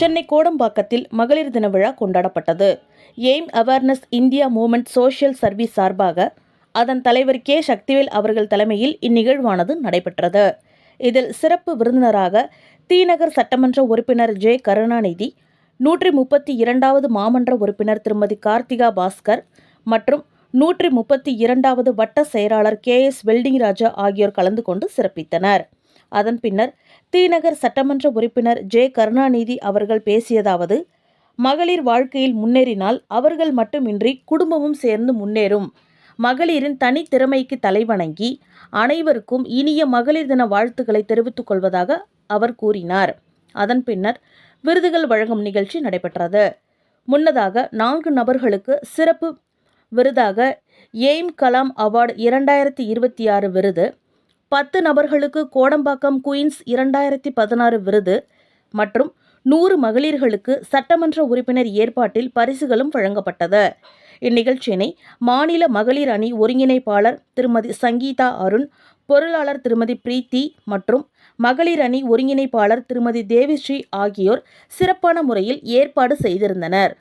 சென்னை கோடம்பாக்கத்தில் மகளிர் தின விழா கொண்டாடப்பட்டது. Aim awareness India movement social service சார்பாக அதன் தலைவர் கே. சக்திவேல் அவர்கள் தலைமையில் இந்நிகழ்வானது நடைபெற்றது. இதில் சிறப்பு விருந்தினராக தி.நகர் சட்டமன்ற உறுப்பினர் ஜே. கருணாநிதி, 132வது மாமன்ற உறுப்பினர் திருமதி கார்த்திகா பாஸ்கர் மற்றும் 132வது வட்ட செயலாளர் கே.எஸ். வெல்டிங் ராஜா ஆகியோர் கலந்து கொண்டு சிறப்பித்தனர். அதன் பின்னர் தி.நகர் சட்டமன்ற உறுப்பினர் ஜே. கருணாநிதி அவர்கள் பேசியதாவது: மகளிர் வாழ்க்கையில் முன்னேறினால் அவர்கள் மட்டுமின்றி குடும்பமும் சேர்ந்து முன்னேறும். மகளிரின் தனித்திறமைக்கு தலைவணங்கி அனைவருக்கும் இனிய மகளிர் தின வாழ்த்துக்களை தெரிவித்துக் கொள்வதாக அவர் கூறினார். அதன் பின்னர் விருதுகள் வழங்கும் நிகழ்ச்சி நடைபெற்றது. முன்னதாக 4 நபர்களுக்கு சிறப்பு விருதாக எய்ம் கலாம் அவார்டு 2026 விருது, 10 நபர்களுக்கு கோடம்பாக்கம் குயின்ஸ் 2016 விருது மற்றும் 100 மகளிர்களுக்கு சட்டமன்ற உறுப்பினர் ஏற்பாட்டில் பரிசுகளும் வழங்கப்பட்டது. இந்நிகழ்ச்சியினை மாநில மகளிர் அணி ஒருங்கிணைப்பாளர் திருமதி சங்கீதா அருண், பொருளாளர் திருமதி பிரீத்தி மற்றும் மகளிர் அணி ஒருங்கிணைப்பாளர் திருமதி தேவிஸ்ரீ ஆகியோர் சிறப்பான முறையில் ஏற்பாடு செய்திருந்தனர்.